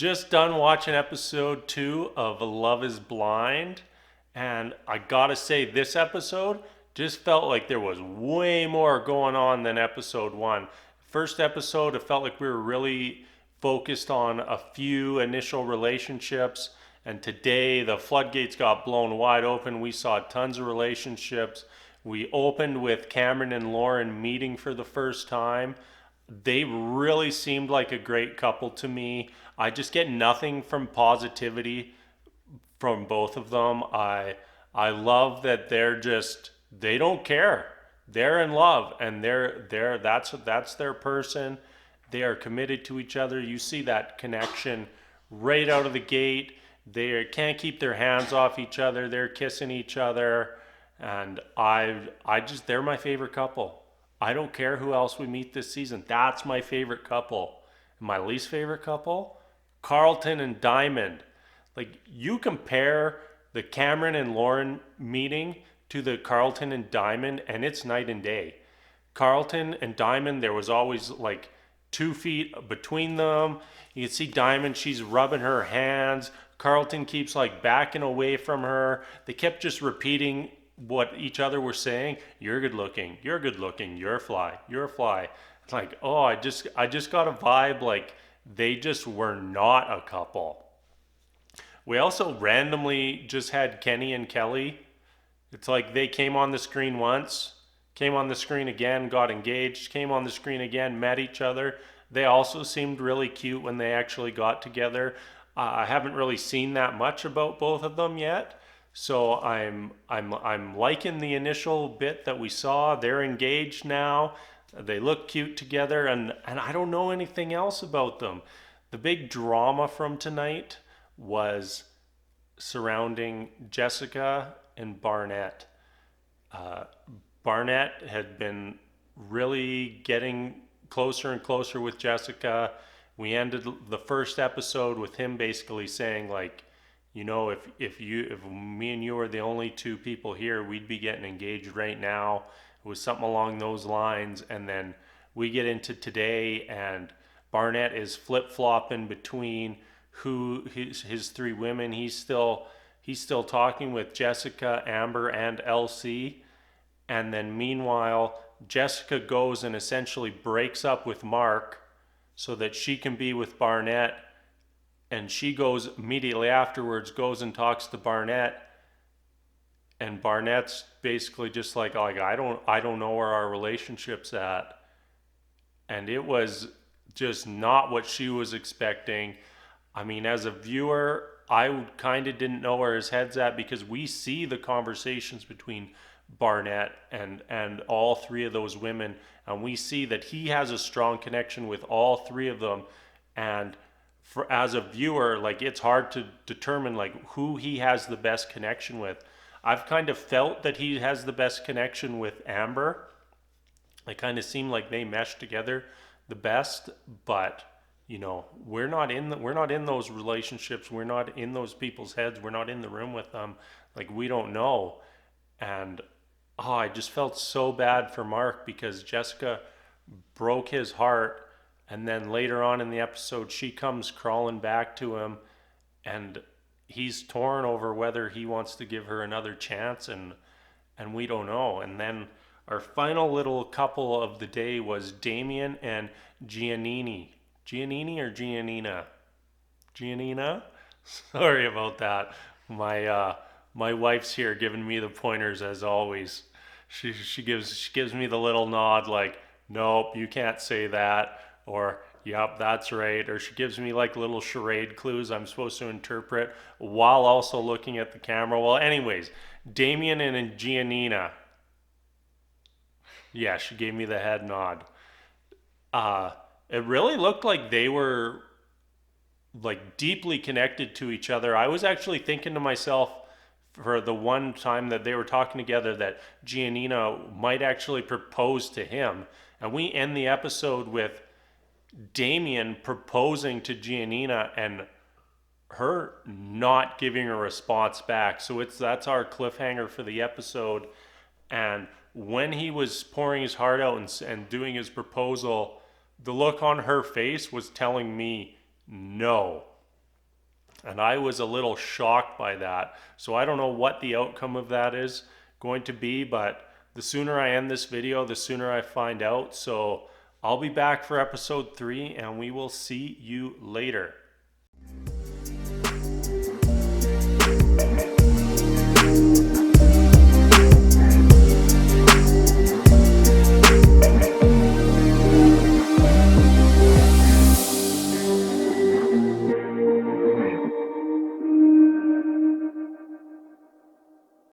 Just done watching episode 2 of Love is Blind, and I gotta say, this episode just felt like there was way more going on than episode 1. First episode, it felt like we were really focused on a few initial relationships, and today the floodgates got blown wide open. We saw tons of relationships. We opened with Cameron and Lauren meeting for the first time. They really seemed like a great couple to me. I just get nothing from positivity from both of them. I love that they don't care. They're in love and that's their person. They are committed to each other. You see that connection right out of the gate. They can't keep their hands off each other. They're kissing each other, and I just they're my favorite couple. I don't care who else we meet this season. That's my favorite couple. My least favorite couple, Carlton and Diamond. Like, you compare the Cameron and Lauren meeting to the Carlton and Diamond, and it's night and day. Carlton and Diamond, there was always like 2 feet between them. You can see Diamond, she's rubbing her hands. Carlton keeps like backing away from her. They kept just repeating what each other were saying. You're good looking, you're good looking, you're a fly, you're a fly. It's like, oh, I just got a vibe like they just were not a couple. We also randomly just had Kenny and Kelly. It's like they came on the screen once, came on the screen again, got engaged, came on the screen again, met each other. They also seemed really cute when they actually got together. I haven't really seen that much about both of them yet, so I'm liking the initial bit that we saw. They're engaged now. They look cute together, and I don't know anything else about them. The big drama from tonight was surrounding Jessica and Barnett. Uh, Barnett had been really getting closer and closer with Jessica. We ended the first episode with him basically saying, like, you know, if me and you are the only two people here, we'd be getting engaged right now. It was something along those lines. And then we get into today, and Barnett is flip flopping between who his 3 women. He's still talking with Jessica, Amber, and Elsie. And then meanwhile, Jessica goes and essentially breaks up with Mark so that she can be with Barnett. And she goes immediately afterwards, goes and talks to Barnett. And Barnett's basically just like I don't know where our relationship's at. And it was just not what she was expecting. I mean, as a viewer, I kind of didn't know where his head's at, because we see the conversations between Barnett and all 3 of those women, and we see that he has a strong connection with all 3 of them. And for as a viewer, like, it's hard to determine like who he has the best connection with. I've kind of felt that he has the best connection with Amber. It kind of seemed like they meshed together the best, but you know, we're not in those relationships. We're not in those people's heads. We're not in the room with them. Like, we don't know. And I just felt so bad for Mark, because Jessica broke his heart, and then later on in the episode she comes crawling back to him, and he's torn over whether he wants to give her another chance, and we don't know. And then our final little couple of the day was Damien and Giannini. Giannini or Giannina? Giannina? Sorry about that. My wife's here giving me the pointers as always. She gives me the little nod like, nope, you can't say that, or yep, that's right. Or she gives me like little charade clues I'm supposed to interpret while also looking at the camera. Well, anyways, Damien and Giannina. Yeah, she gave me the head nod. It really looked like they were like deeply connected to each other. I was actually thinking to myself, for the one time that they were talking together, that Giannina might actually propose to him. And we end the episode with Damien proposing to Giannina and her not giving a response back. So that's our cliffhanger for the episode. And when he was pouring his heart out and doing his proposal, the look on her face was telling me no. And I was a little shocked by that. So I don't know what the outcome of that is going to be, but the sooner I end this video, the sooner I find out. So I'll be back for episode 3, and we will see you later.